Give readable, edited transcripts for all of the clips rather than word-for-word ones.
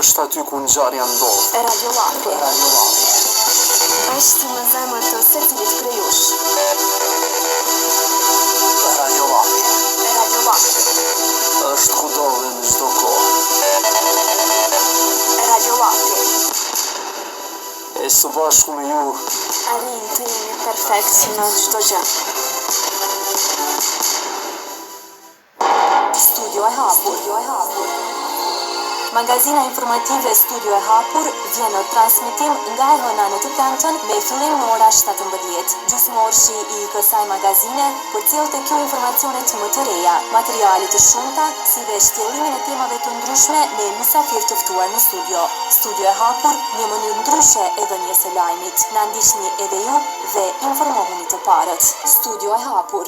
është aty ku ngjarja ndodh. Radio Llapi. Është në zemër të secilit krijues. Radio Llapi. Radio Llapi. Është kudo dhe në çdo kohë. Radio Llapi. E së bashku me ju Arrin të jemi perfekt në çdo gjë. Studio e hapur. Magazina informative Studio e hapur vjen në transmetim nga e hëna në të premten me fillim në ora 17. Gjysmorshi i kësaj magazine përcjell tek ju informacionet më të reja, materiale të shumta, si dhe shtjellimin e temave të ndryshme me mysafir të ftuar në studio. Studio e hapur, një mënyrë ndryshe e dhënies së lajmit. Na ndiqni edhe ju dhe informohuni të parët. Studio e hapur.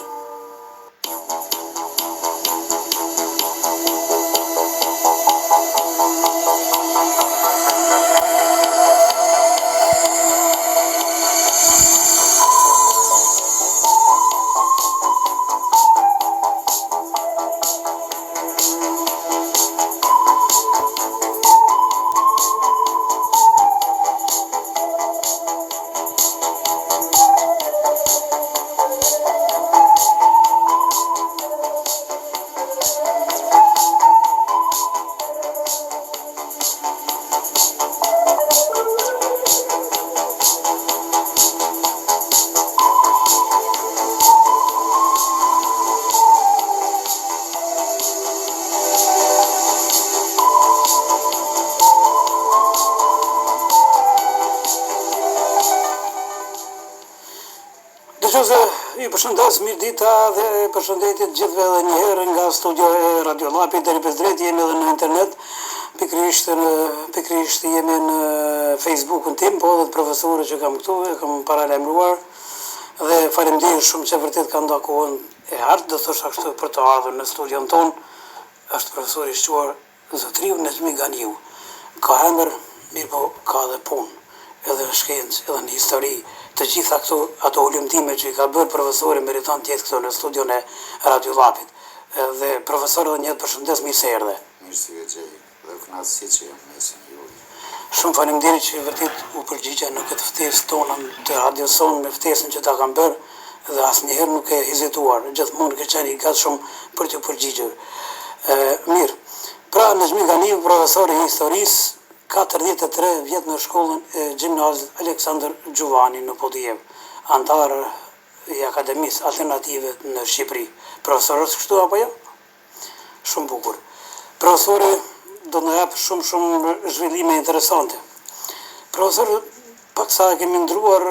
Ju përshëndes, mirë dita dhe përshëndetje të gjithëve edhe një herë nga studio e Radio Llapi deri pas drejt. Jemi edhe në internet, pikërisht jemi në Facebookun tim, po edhe të profesorët që kam këtu, e kam paralajmëruar dhe faleminderit shumë që vërtet kanë nda kohën e hartë, do thosha kështu, për të ardhur në studion ton. Është profesori i shquar Zotriu Nezmi Ganiu. Ka ëndër, mirë po ka dhe punë, edhe në shkencë, edhe në histori. Të gjitha ato ulëmtime që i ka bërë profesori meriton të jetë këto në studion e Radio Llapit. Dhe profesor edhe njëtë përshëndes, mirë se erdhe. Mirë si gjej, dhe kënaqësi që jam mesin juaj. Shumë faleminderit që vërtet u përgjigja në këtë ftesë tonën të radioson me ftesën që ta kam bërë dhe asnjëherë nuk e hezituar, gjithmonë ke qenë i gatshëm për të përgjigjur. Mirë. Pra Nezmi Ganiu, profesor i historisë, 43 vjet në shkollën e gjimnazit Aleksandr Gjuvani në Podijev, antar i Akademisë Alternative në Shqipëri. Profesor është kështu apo jo? Shumë bukur. Profesori do në japë shumë zhvillime interesante. Profesor, paksa kemi ndruar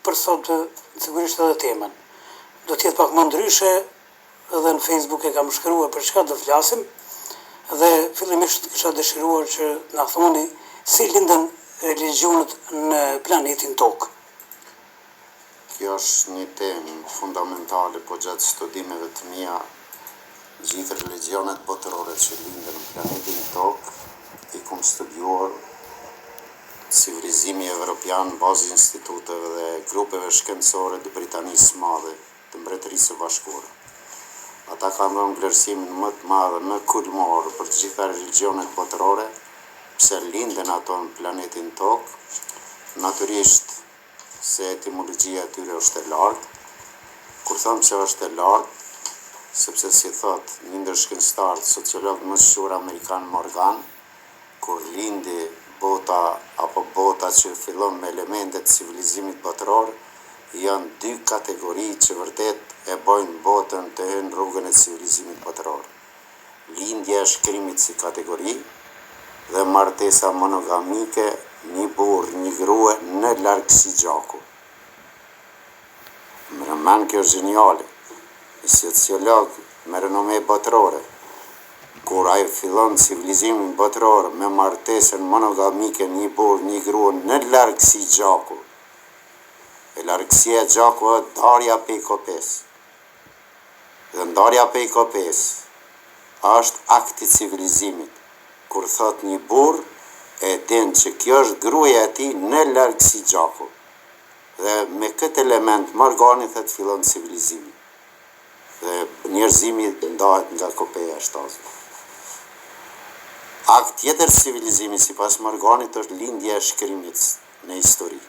për sot sigurisht edhe temën. Do t'jetë pak më ndryshe, edhe në Facebook e kam shkruar për çka do flasim. Dhe fillimisht kisha dëshiruar që na thoni si linden religionet në planetin Tokë. Kjo është një temë fundamentale, po gjatë studimeve të mia, gjithë religionet botërore që linden në planetin Tokë, i kam studiuar civilizimi evropian, bazë instituteve dhe grupeve shkencore të Britanisë së Madhe, të Mbretërisë së Bashkuar. Ata kanë dhënë vlerësimin më të madh në kulmor për të gjitha religionet botërore, pse linden ato në planetin Tokë, natyrisht se etimologjia e tyre është e lartë. Kur them se është e lartë, sepse si thot një ndër shkencëtarët, sociolog më shur amerikan Morgan, kur lindi bota apo bota që fillon me elementet të civilizimit botëror, janë dy kategori që vërtet e bojnë botën të hënë rrugën e civilizimit botëror. Lindja e shkrimit si kategori dhe martesa monogamike, një burr, një grua në largësi gjaku. Më rëman kjo geniale, një sociolog me renome botërore, kur ai fillon civilizimin botëror me martesën monogamike, një burr, një grua në largësi gjaku. E largësia e gjaku është ndarja pej kopes. Dhe ndarja pej kopes është akti civilizimit. Kur thot një burr, e din që kjo është gruaja e tij në largësi gjaku. Dhe me këtë element më organi thot fillon civilizimi. Dhe njerëzimi ndahet nga kopeja e shtazit. Akt tjetër civilizimi sipas Morganit është lindja e shkrimit në histori.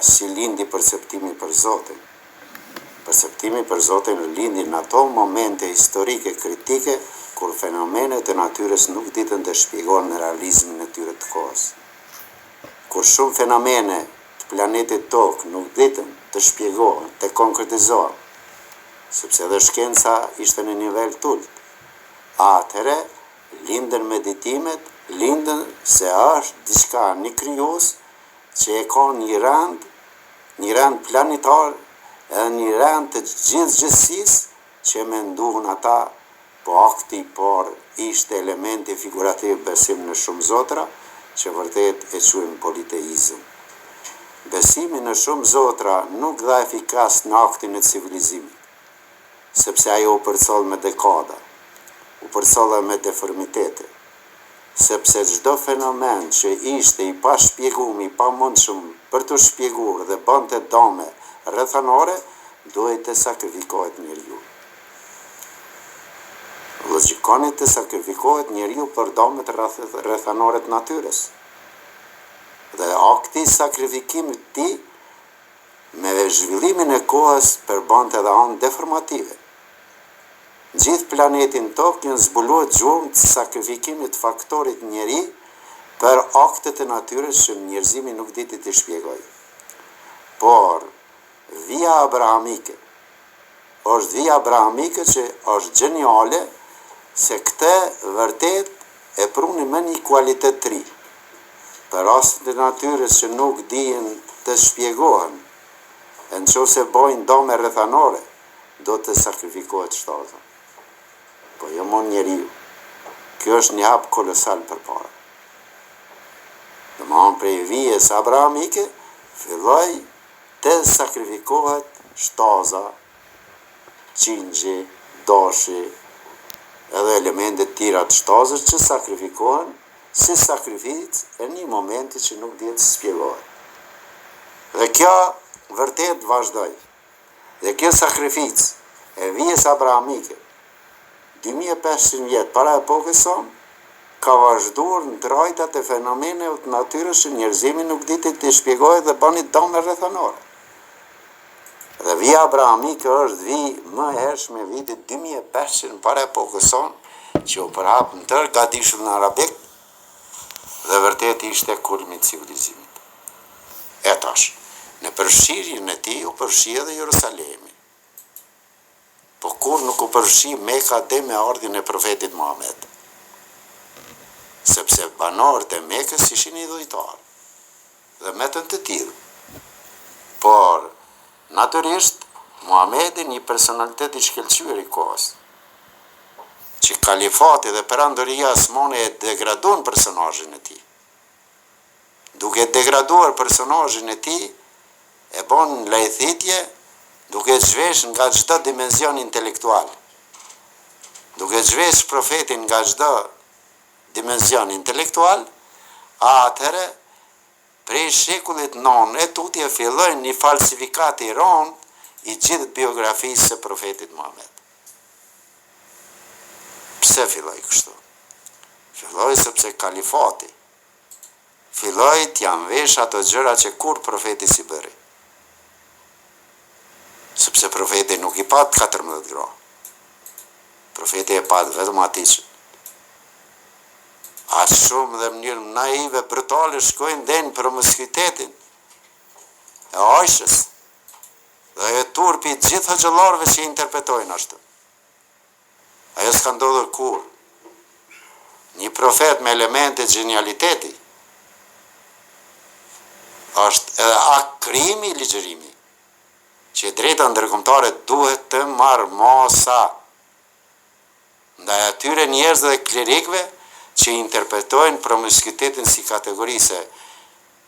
Si lindi perceptimi për Zotin. Perceptimi për Zotin lindi në ato momente historike kritike kur fenomenet e natyrës nuk ditën të shpjegohen në realizmin e tyre të kohës. Kur shumë fenomene të planetit Tokë nuk ditën të shpjegohen, të konkretizohen, sepse edhe shkenca ishte në nivel tult. Atëre, lindën meditimet, lindën se është diçka një krijues që e ka një rend planetar edhe një rend të gjithësisë që menduan ata, po akti por ishte elementi figurativ besim në shumë zotra, që vërtet e quajmë politeizëm. Besimi në shumë zotra nuk dha efikas në aktin e civilizimit, sepse ajo u përcoll me dekada, u përcolla me deformitete, sepse çdo fenomen që ishte i pa shpjeguar, i pa mundshëm për të shpjeguar dhe bënte dome rrethanore, duhet të sakrifikohet njeriu. Logjikoni të sakrifikohet njeriu për domet rrethanore të natyrës. Dhe akti i sakrifikimit ti me zhvillimin e kohës përbante edhe anë deformative. Gjithë planetin Tokë janë zbuluar gjurmë të sakrifikimit faktorit njeri për aktet e natyrës që njerëzimi nuk diti të shpjegoj. Por, vija abrahamike që është gjeniale, se këte vërtet e pruni me një kualitet të ri. Për rastet e natyrës që nuk dijen të shpjegohen, e në që se bojnë dome rrethanore, do të sakrifikohet shtaza. Po jo mon njeriu. Kjo është një hap kolosal për para. Dhe më anë prej vijes abrahamike, filloj të sakrifikohet shtaza, qingji, doshi, edhe elementet tjera të shtazës që sakrifikohen si sakrificë e një momenti që nuk dihet të shpjegohet. Dhe kjo vërtet vazhdoi. Dhe kjo sakrificë e vijes abrahamike 2500 vjet para epokës sonë ka vazhduar në trajtat e fenomeneve të natyrës që njerëzimi nuk diti të shpjegohet dhe bani dome rrethanore. Dhe vija abrahamike është vijë më e hershme vitit 2500 para epokës sonë, që u përhap në tërë gadishull në arabik dhe vërtet ishte kulmi i civilizimit. E tash, në përfshirjen e tij u përfshi edhe Jerusalemi. Po kur nuk u përfshi Meka dhe me ardhin e profetit Muhammed. Sepse banorët e Mekës ishin idhujtarë dhe metën të tillë. Por natyrisht, Muhamedi një personalitet i shkëlqyer i kohës, që kalifati dhe perandoria osmane e degradon personazhin e tij. Duke degraduar personazhin e tij, e bën lajthitje, duke zhvesh nga çdo dimension intelektual. Duke zhvesh profetin nga çdo dimension intelektual, atëherë prej shekullit 9 e tutje filloi një falsifikat i rond i gjithë biografisë së profetit Muhammed. Pse filloi kështu? Filloi sepse kalifati filloi t'jam vesh ato gjëra që kur profeti si bëri. Sepse profeti nuk i pat 14 gra. Profeti e pat vetëm ati që aqë shumë dhe mënyrë naive, brutale, shkojnë denë promiskuitetin e Ajshës dhe e turpi gjithë hoxhallarëve që interpretojnë ashtu. Ajo s'ka ndodhur kur. Një profet me elemente genialiteti është edhe krimi i ligjërimi, që drejta ndërkombëtare duhet të marrë masa ndaj atyre njerëzve dhe klerikëve që interpretojnë promiskuitetin si kategori, se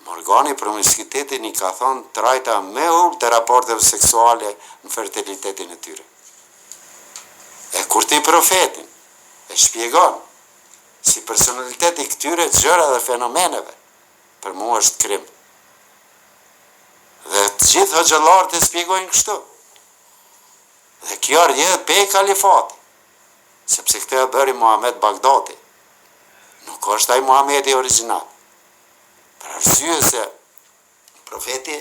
Morgani promiskuitetin i ka thonë trajta me ulë të raporteve seksuale në fertilitetin e tyre. E kur ti profetin e shpjegon si personaliteti këtyre gjëra dhe fenomeneve, për mua është krim. Dhe të gjithë hoxhallarët e shpjegojnë kështu. Dhe kjo rrjedh pe kalifati, sepse këtë e bëri Muhammed Bagdati. Nuk është ai Muhamedi origjinal. Për arsye se profeti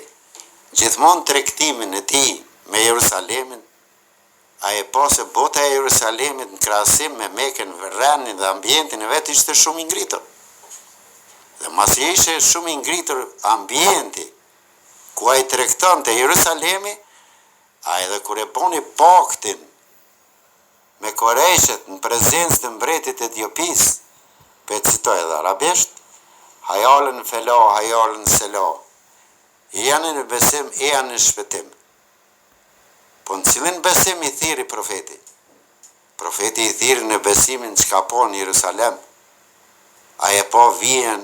gjithmonë tregtimin e tij me Jerusalemin, a e po se bota e Jerusalemit në krahasim me Mekën, vërenin dhe ambientin e vetë ishte shumë i ngritur. Dhe masi ishte shumë i ngritur ambienti, ku a i tregton të Jerusalemi, a edhe kur e boni paktin me korejshet në prezencë të mbretit Etiopis, pe citoj edhe arabisht, hajalën fela, hajalën sela, janë në besim, janë në shpëtim. Po në cilin besim i thiri profeti? Profeti i thiri në besimin që ka po në Jerusalem, a e po vijen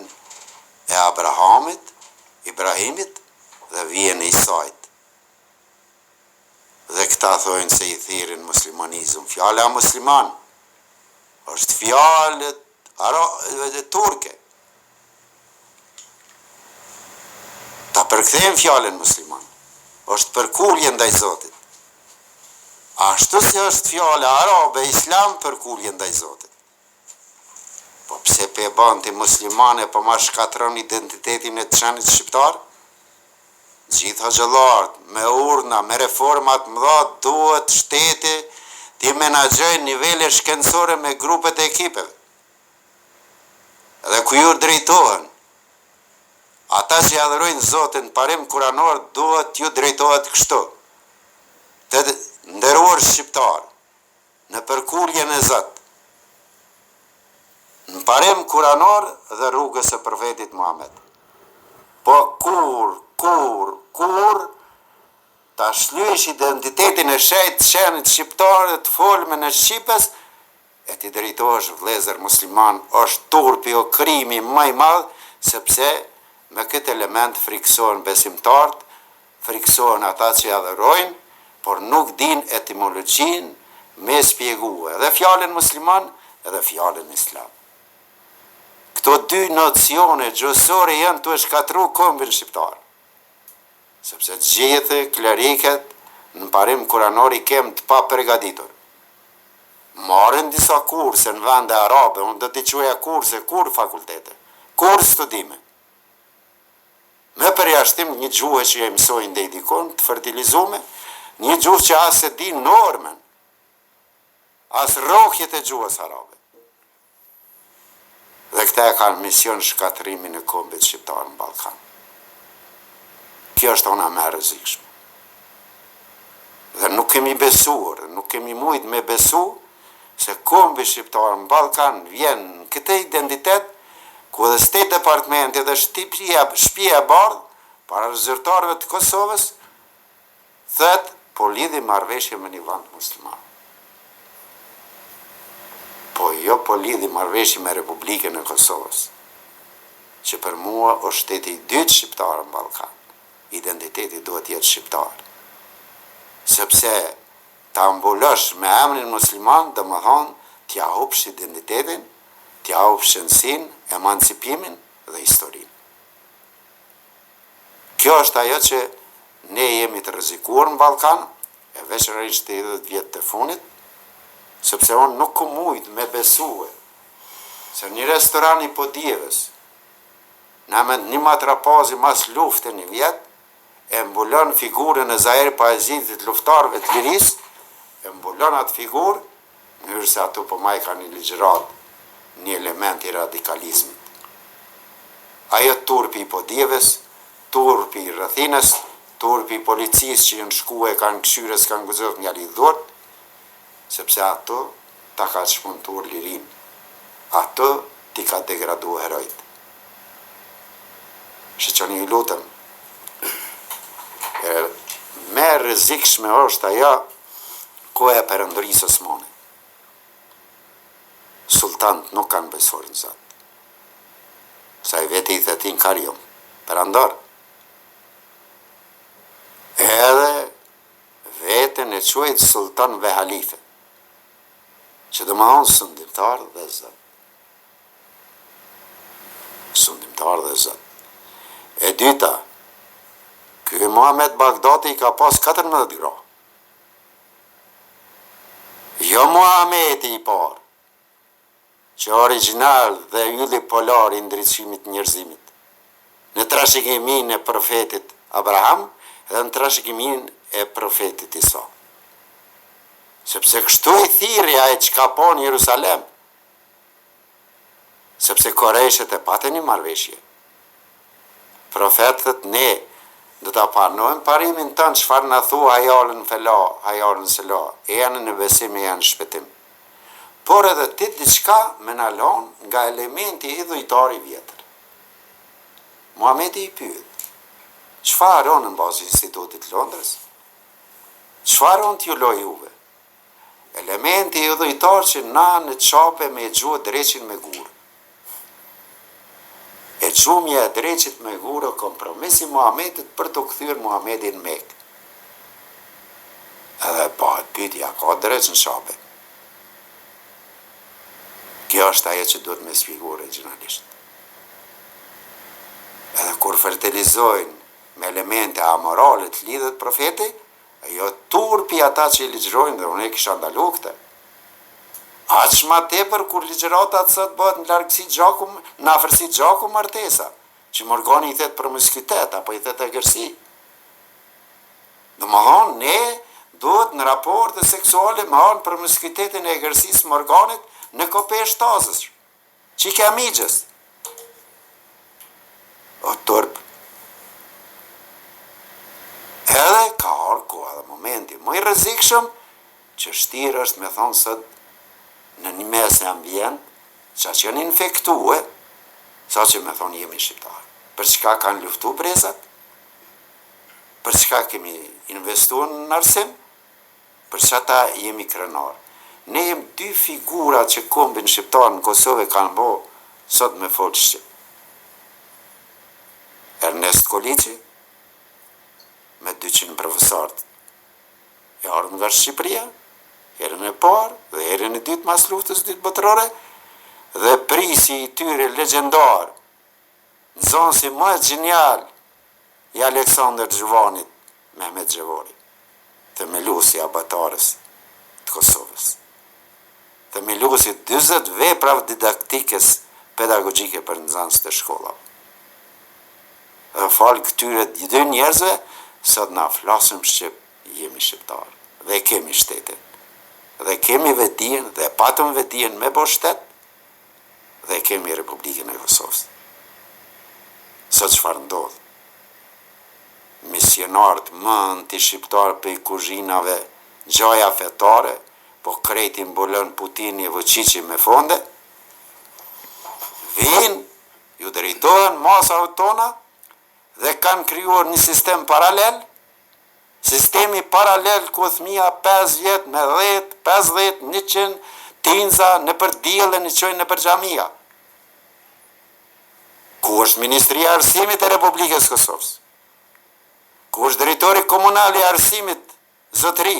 e Abrahamit, Ibrahimit dhe vijen e Isait. Dhe këta thojnë se i thirin muslimanizm. Fjala musliman është fjalët dhe turke. Ta përkthejmë fjalën musliman. Është përkurje ndaj Zotit. Ashtu si është fjala arabe islam përkurje ndaj Zotit. Po pse pe banti muslimane po ma shkatron identitetin e të qenit shqiptar? Gjithë hoxhallarët, me urna, me reformat mëdha, duhet shteti t'i menaxhojë nivele shkencore me grupet e ekipeve. Dhe ku ju drejtohen, ata që adhurojnë Zotin parim kuranor duhet ju drejtohet kështu. Të nderuar shqiptar, në përkurjen e Zot, në parim kuranor dhe rrugës së profetit Muhammed. Po kur ta shlysh identitetin e shejt qenit shqiptar dhe të folme në Shqipës, e ti drejtohesh vëllezër musliman, është turpi o krimi më i madh, sepse me këtë element friksohen besimtarët, friksohen ata që adhurojnë, por nuk din etimologjin me spjegue edhe fjalën musliman edhe fjalën islam. Këto dy nocione gjusore janë të shkatru kombin shqiptar. Sepse gjithë kleriket në parim kuranor i kem të pa përgatitur. Marrin disa kurse në vende arabe, unë do t'i quaja kurse, kur fakultete, kur studime. Me përjashtim një gjuhë që e mësojnë dhe i dikon, të fertilizume, një gjuhë që asë e di normen, asë rrohjet e gjuhës arabe. Dhe këta e kanë mision shkatrimin e kombit shqiptar në Ballkan. Kjo është ona më e rrezikshme. Dhe nuk kemi besuar, nuk kemi mujt me besu se kombi shqiptar në Ballkan vjen në këtë identitet ku edhe State Departmenti dhe Shtëpia e Bardhë para zyrtarëve të Kosovës thët po lidhi marrëveshje me një vend musliman. Po jo po lidhi marrëveshje me Republikën e Kosovës, që për mua është shteti i dytë shqiptar në Ballkan. Identiteti duhet jetë shqiptar. Sepse ta mbulosh me emrin musliman, dhe më thonë, t'ja hupsh identitetin, t'ja hupsh shënsin, emancipimin dhe historin. Kjo është ajo që ne jemi të rrezikuar në Ballkan, e veçanërisht të 10 vjet të funit, sepse unë nuk ku mujt me besue se një restoran i Podjevës, në një matrapazi mas lufte një vjet, e mbulon figurën e Zaher Pajezitit luftarëve të liris, e mbulon atë figurë, mënyrë se ato po maj ka një ligjërat, një element i radikalizmit. Ajo turpi i Podjevës, turpi i Rrethines, turpi i policisë që janë shkue, kanë këshyres, kanë gëzot nga lidhurt, sepse ato ta ka shpuntur lirin. Ato ti ka degradu herojt. Shqeqoni i lutëm, me rrezikshme është ajo koha e Perëndërisë Osmane. Sultanët nuk kanë besur në Zot. Sa i veti i thetin Karium, perandor. Edhe vetën e quajt sultan ve halife, që dhe më thonë sundimtar dhe Zot. Sundimtar dhe Zot. E dyta, ky Muhammed Bagdati ka pas 14 gra. Jo Muhamedi i parë. që original dhe ylli polar i ndryshimit njerëzimit. Në trashëgimin e profetit Abraham dhe në trashëgimin e profetit Isa. Sepse kështu i thirrja e çka po në Jerusalem, sepse korejshet e patën një marrëveshje. Profetët ne do ta panojmë parimin tënë çfarë na thua hajalën fela, hajalën sela, e janë në besim e janë në shpëtim. Por edhe ti diçka me na lon nga elementi idhujtar i vjetër. Muhamedi i pyet, çfarë on në bazë institutit Londrës? Çfarë on t'ju loj juve? Elementi idhujtar që na në qape me gjuhë dreqin me gurë. E gjumja e dreqit me gurë kompromisi Muhamedit për të kthyer Muhamedin Mekë. Edhe bëhet pyetja, ka dreq në qape? Kjo është ajo që duhet me shpjegu originalisht. Edhe kur fertilizojnë me elemente amorale të lidhet profeti, ajo turpi ata që i ligjërojnë, dhe unë e kisha ndalu këtë. Aq ma tepër kur ligjëratat sot bëhet në largësi gjaku, në afërsi gjaku martesa, që Morgani i thet promiskuitet apo i thet egërsi. Domethënë ne duhet në raporte seksuale me anë promiskuitetin e egërsisë Morganit në kope shtazës, që i ka migjës. O turp. Edhe ka arë koha dhe momenti më i rrezikshëm që shtirë është me thonë sot në një mes e ambient, që që janë infektue, sa që me thonë jemi shqiptarë. Për çka kanë luftu brezat? Për çka kemi investuar në arsim? Për çka jemi krenarë? Ne jem dy figura që kombin shqiptarë në Kosovë kanë bo sot me folë shqip. Ernest Koliqi me 200 profesorët e ardhën nga Shqipëria, herën e parë dhe herën e dytë mas luftës dytë botërore, dhe prisi i tyre legjendar, nxënësi më gjenial i Aleksandër Xhuvanit, Mehmet Xhevori, themeluesi i abatarës të Kosovës. Themeluesi 40 veprave didaktikës pedagogjike për nxënës të shkollave. Dhe falë këtyre dy njerëzve, sot na flasim shqip, jemi shqiptarë, dhe kemi shtetin, dhe kemi vetdijen, dhe patëm vetdijen me bo shtet, dhe kemi Republikën e Kosovës. Sot çfarë ndodh? Misionarët më anti-shqiptarë për i kuzhinave, gjaja fetare, po krejti mbulon Putini e Vučići me fonde, vinë, ju drejtohen masave tona, dhe kanë krijuar një sistem paralel, sistemi paralel ku fëmija 5 vjet me 10, 50, 100 tinza në për diellën i çojnë në për xhamia. Ku është Ministria e Arsimit e Republikës Kosovës? Ku është drejtori komunal i arsimit Zotëri?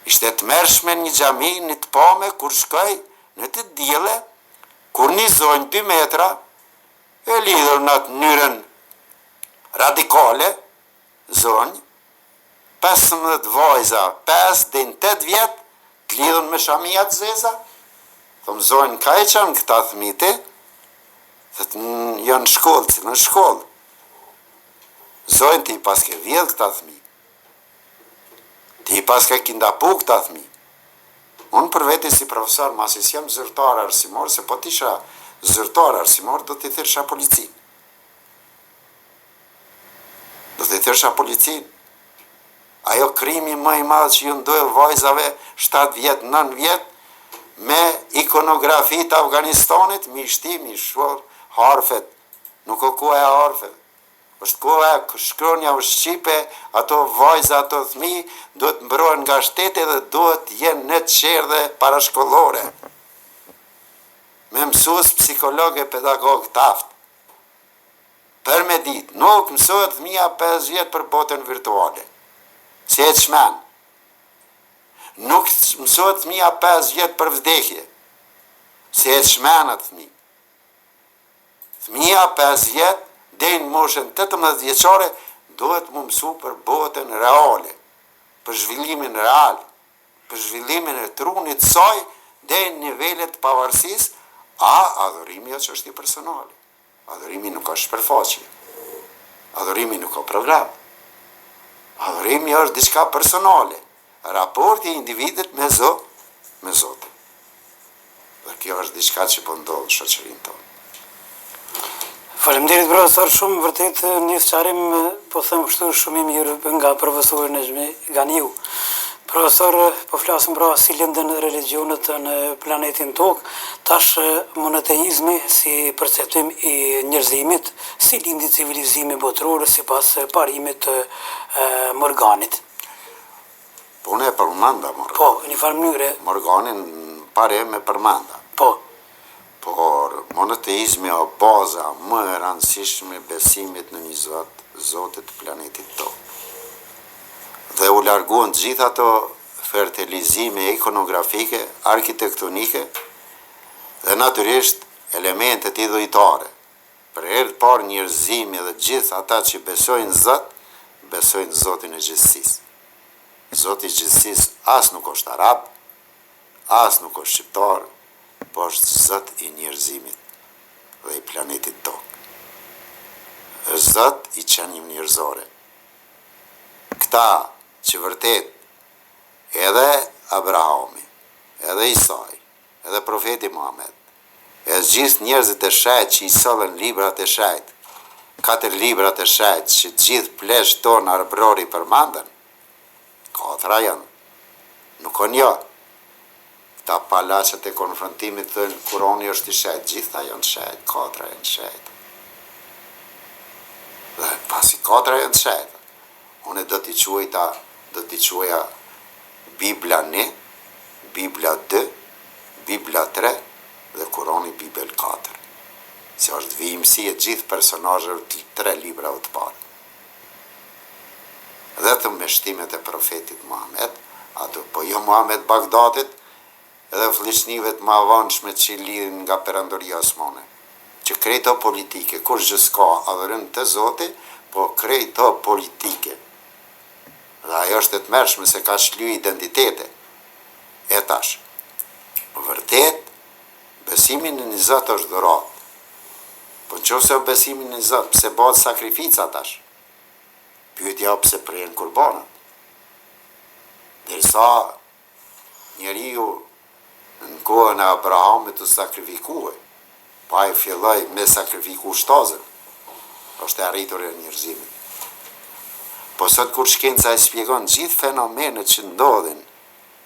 Ishte të mërshme një xhami, një të pame, kur shkoj në të dielle, kur një zonjë 2 metra, e lidhur në atë mënyrën radikale, zonjë, 15 vajza, 5 dhe 8 vjetë, të lidhur me shamia të zeza, thëmë zonjë, ka e qanë këta thmite, thëtë janë shkollë, cilë në shkollë. Zonjë, ti pas ke vjedhë këta thmi, ti pas ke kindapu këta thmi. Unë për veti si profesor, masis jam zyrtar arsimor, se po tisha zyrtar arsimor, do t'i thirsha policin. Do t'i thirsha policin. Ajo krimi më i madh që ju ndojë vajzave 7 vjet, 9 vjet, me ikonografi të Afganistanit, mi shtimi, harfet, nuk o koha e harfet. është koha shkronja u Shqipe, ato vajza, ato thmi, duhet mbrohen nga shteti dhe duhet jenë në qerdhe parashkollore. Me mësues psikolog e pedagog taft. Për me ditë, nuk mësohet thmija 5 vjetë për botën virtuale. Si e qmen. Nuk mësohet thmija 5 vjetë për vdekje. Si e qmen atë thmi. Thmija 5 vjetë, dhe në moshën 18 vjeqare, duhet më mësu për botën reale, për zhvillimin real, për zhvillimin e trunit saj deri në nivelet pavarësisë, adhurimi është çështje personale. Adhurimi nuk ka shpërfaqje. Adhurimi nuk ka program. Adhurimi është diçka personale. Raporti i individit me Zotin. Dhe kjo është diçka që po ndodh në shoqërinë tonë. Faleminderit profesor, shumë vërtet një sqarim, po them kështu, shumë i mirë nga profesori Nexhmi Ganiu. Profesor, po flasim pra si lindën religionet në planetin Tokë, tash monoteizmi si perceptim i njerëzimit, si lindi civilizimi botëror sipas parimit të Morganit. Po unë e përmanda Morgan. Po, në një farë mënyre. Morganin pare me përmanda. Po. Por monoteizmi o baza më e rëndësishme besimit në një Zotit të planetit Tokë. Dhe u larguan gjitha ato fertilizime ikonografike, arkitektonike dhe natyrisht elementet idhujtare. Për herë të parë njerëzimi dhe gjithë ata që besojnë Zot, besojnë Zotin e gjithësisë. Zoti i gjithësisë as nuk është arab, as nuk është shqiptar, po është Zot i njerëzimit dhe i planetit Tokë. Është Zot i qenim njerëzore. Këta që vërtet edhe Abrahami, edhe Isai, edhe profeti Muhammed, edhe gjithë njerëzit e shajt që i sollën librat e shajt, 4 librat e shajt që gjithë plesh tonë arbrori përmandën, 4 janë, nuk o një. Këta palacet e konfrontimit të Kurani është i shajt, gjitha janë shajt, 4 janë shajt. Dhe pasi 4 janë shajt, unë do t'i quaja Bibla 1, Bibla 2, Bibla 3 dhe Kurani Bibel 4. Si është vijimësi e gjithë personazheve të 3 librave të parë. Dhe të mbështimet e profetit Muhammed, ato po jo Muhammed Bagdadit, edhe fllishnive të mavanshme që lidhin nga perandoria osmane. Që krejto politike, kur gjë s'ka adhurim të Zoti, po krejto politike. Dhe ajo është e tmerrshme se ka shly identitete. E tash, vërtet, besimin në një Zot është dhuratë. Po nëse besimin në një Zot, pse bëhet sakrifica tash? Pyetja pse prehen kurbanat. Derisa njeriu në kohën e Abrahamit të sakrifikue, pa e filloj me sakrifiku shtazën, është e arritur e njerëzimit. Po sot kur shkenca e shpjegon gjithë fenomenet që ndodhin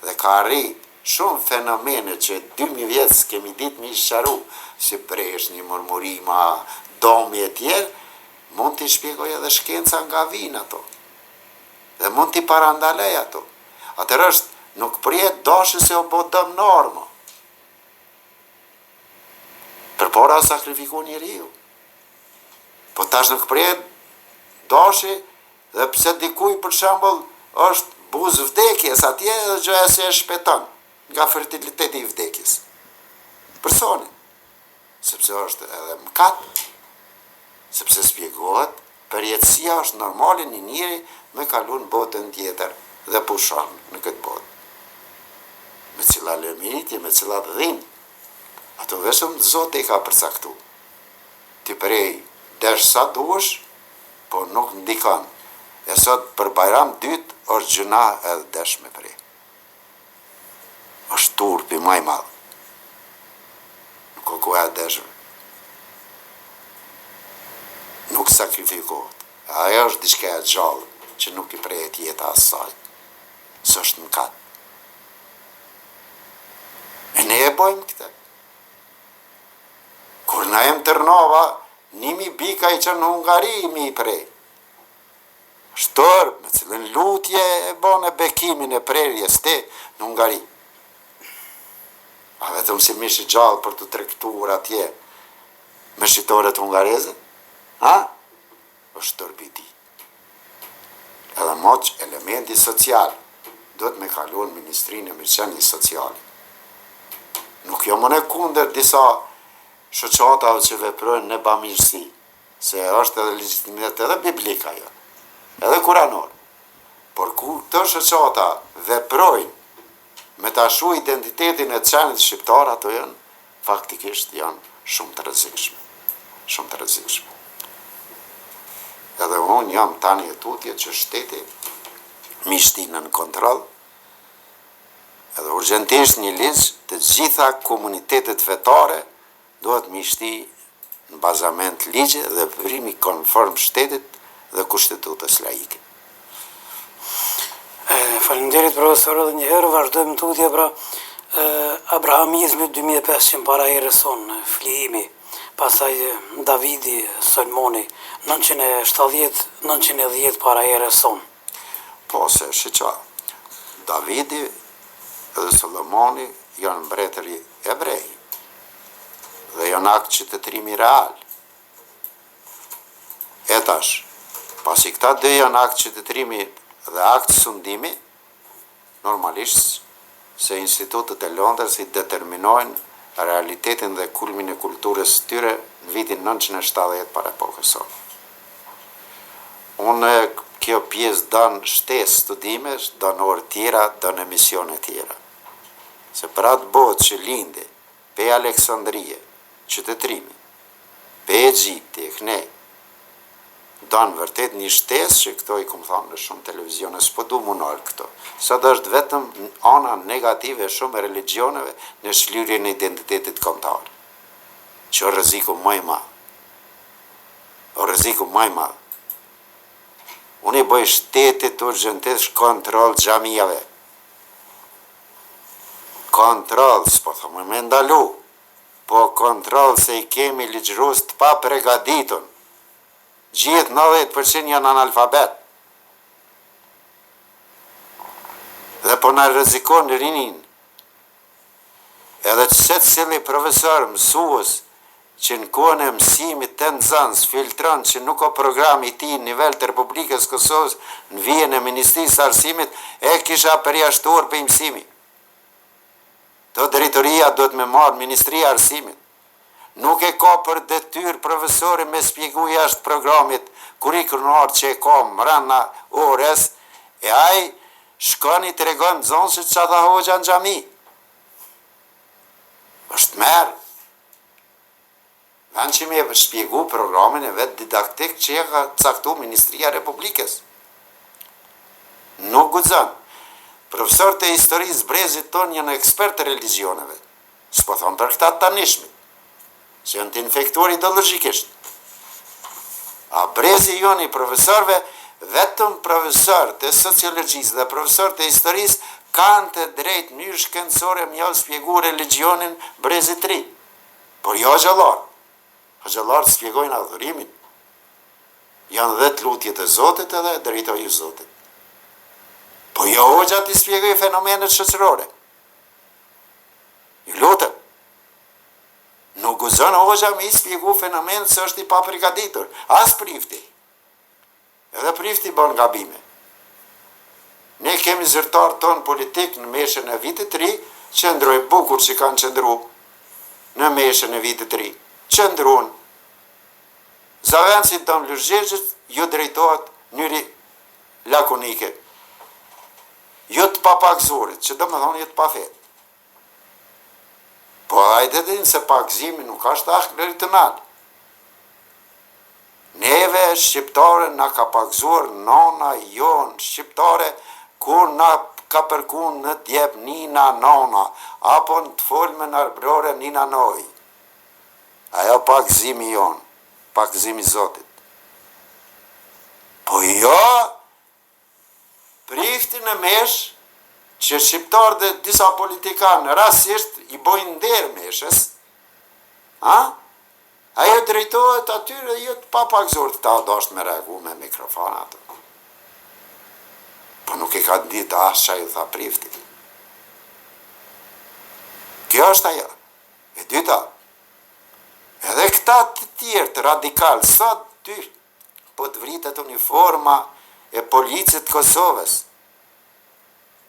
dhe ka arrit shumë fenomene që 2000 vjet s'kemi ditë me sqaru, si breshni, murmurima, domi e tjerë, mund t'i shpjegoj edhe shkenca nga vinë ato. Dhe mund t'i parandalej ato. Atëherë është nuk prihet dashje se o bo dëm norma. Përpara sakrifiku njeriu. Po tash nuk prihet dashje dhe pse dikuj për shembull është buz vdekjes atje dhe gjëja se e shpëton nga fertiliteti i vdekjes. Personin. Sepse është edhe mëkat, sepse shpjegohet përjetësia është normale një njeri me kalu në botën tjetër dhe pushon në këtë botë. Me cila lëmiritje, me cila dhimbje. Ato vetëm Zoti ka përcaktuar. Ti prej desh sa duhesh, po nuk ndikon. E sot për Bajram dytë është gjuna edhe desh me prej. Është turpi më i madh. Nuk o koha deshve. Nuk sakrifikohet. Ajo është diçka e gjallë që nuk i prejet jeta asaj. Së është mëkat. E ne e bojmë këtë. Kur na jem Tërnava, 1000 bika i që në Hungari mi i prej. Shtor, me cilën lutje e bone bekimin e prerjes te në Hungari. A vetëm si mish i gjallë për të tregtuar atje me shqitoret hungareze? Ha? është tërbiti. Edhe moq elementi social do të me kalon Ministrinë e Mirëqenies Sociale. Nuk jo më në kunder disa shoqatave që veprojnë në bamirësi, se është edhe legitimitet edhe biblika jo, edhe kuranor. Por ku të shoqata veprojnë me ta shu identitetin e qenit shqiptar, ato janë, faktikisht janë shumë të rrezikshme. Shumë të rrezikshme. Edhe unë jam tani e tutje që shteti mishtinë në kontroll, edhe urgjentisht një ligj të gjitha komunitetet fetare duhet mishti në bazament ligje dhe veprimi konform shtetit dhe kushtetutës laike. Faleminderit profesor, edhe një herë vazhdojmë tutje pra abrahamizmi 2500 para erës sonë, flijimi, pastaj Davidi, Solomoni 970 para erës sonë. Po se shiqa, Davidi edhe Solomoni janë mbretëri ebrej dhe janë akt qytetërimi real. E tash, pasi këta dy janë akt qytetërimi dhe akt sundimi, normalisht se institutet e Londrës i determinojnë realitetin dhe kulmin e kulturës tyre në vitin 970 para epokës sonë. Unë kjo pjesë dan shtesë studimesh, dan orë tjera, dan emisione tjera. Se për atë botë që lindi, pe Aleksandrije, qytetërimi, pe Egjipti, e kënej, dan vërtet një shtesë që këto i kumë thonë në shumë televizione, s'po du munarë këto. Sa dhe është vetëm ana negative shumë e religioneve në shlyrje në identitetit kombëtar. Që o rreziku më i madh. O rreziku më i madh. Unë i bëj shtetit urgjentisht kontrol xhamijave. Kontrol, s'po thëmë me ndalu, po kontrol se i kemi ligjërues të pa përgatitur. Gjithë 90% janë analfabet. Dhe po na rrezikon rinin. Edhe secili profesor, mësues, që në kohën e mësimit të nxënës filtron që nuk o program i tij në nivel të Republikës Kosovës në vijën e Ministrisë Arsimit, e kisha përjashtuar për mësimi. Do drejtoria do të me marrë Ministria Arsimit. Nuk e ka për detyrë profesori me spjegu jashtë programit kurikular që e ka mrena ores, e ai shkon i tregon nxënësit që tha hoxha në xhami. Është merë. Kanë që me shpjegu programin e vetë didaktik që e ka caktu Ministria Republikës. Nuk guxon. Profesorët e historisë brezit tonë janë ekspertë të religioneve. S'po thonë për këta tanishmit, që janë të infektuar ideologjikisht. A brezi jonë i profesorëve, vetëm profesorët e sociologjisë dhe profesorët e historisë kanë të drejtë mënyrë shkencore me javë shpjegu religionin brezit të ri. Por jo xhallar. Xhallarët shpjegojnë adhurimin. Janë dhe të lutjet e Zotit edhe drejtoj i Zotit. Po jo hoxha t'i shpjegoj fenomenet shoqërore. Ju lutem. Nuk guxon hoxha me i shpjegu fenomenet se është i papërgatitur. As prifti. Edhe prifti bën gabime. Ne kemi zyrtar ton politik në meshën e vitit të ri, qëndroj bukur që kanë qëndru në meshën e vitit të ri. Qëndrun. Zavenci Dom Lurgjegjit ju drejtohet njëri lakonike. Ju të papakzurit, që do me thonë ju të pafet. Po hajde din se pakzimi nuk është akë lëritonal. Neve shqiptare na ka pakzuar nona jonë shqiptare, kur na ka përkun në t'jep nina nona, apo në të folme në arbrore nina noj. Ajo pakzimi jonë, pakzimi Zotit. Po jo, prifti në mesh, që shqiptarë dhe disa politikanë rasisht i bojnë nderë meshës, ajo drejtohet atyre jo të papakzor të ta dosht me regu me mikrofonat. Po nuk e ka ditë asë që ajo tha prifti. Kjo është ajo. E dyta, edhe këta të tjerë të radikal, sot ty po të vritet uniforma e policit Kosovës,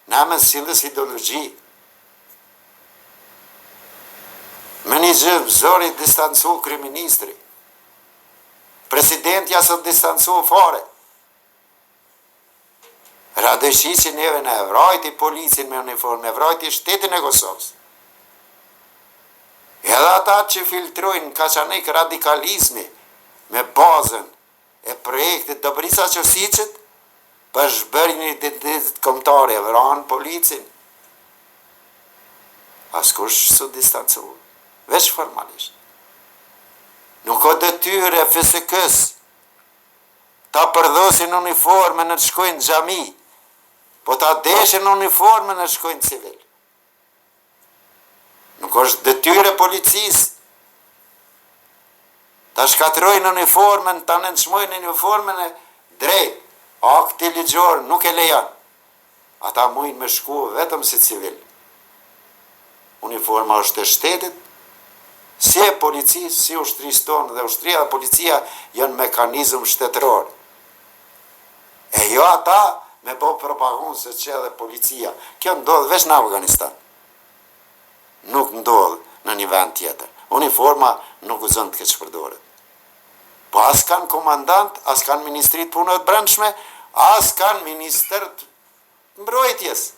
në me sildës ideologi. Me një gjë zori distancu kryeministri. Presidenti ja sot distancu fare. Radojshi që neve në evrajti policin me uniformë, evrajti shtetin e Kosovës. Edhe ata që filtrojnë kaçanik radikalizmi me bazën e projektit Dobrisa Qosiqit, për shbërjnë një identitet kombëtare, e vranë policin. Askush s'u distancuar, veç formalisht. Nuk o detyrë e FSK-s ta përdhosin uniforme në të shkojnë xhami, po ta deshin uniforme në të shkojnë civil. Nuk është detyrë e policisë ta shkatrojnë uniformen, ta nënçmojnë uniformen e drejt. Akti ligjor nuk e lejon. Ata mujnë me shku vetëm si civil. Uniforma është e shtetit, si e policisë, si ushtrisë tonë, dhe ushtria dhe policia janë mekanizëm shtetëror. E jo ata me bo propagandë se që edhe policia. Kjo ndodhë veç në Afganistan. Nuk ndodhë në një vend tjetër. Uniforma nuk gëzën të këtë shpërdoret. Po as kanë komandant, as kanë ministrit punëve të brendshme, as kanë ministert mbrojtjes.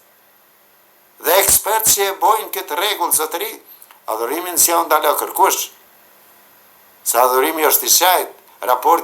Dhe ekspert që e bojnë këtë regull zotëri, adhurimin si janë ndala kërkush. Se adhurimi është i shajt, raport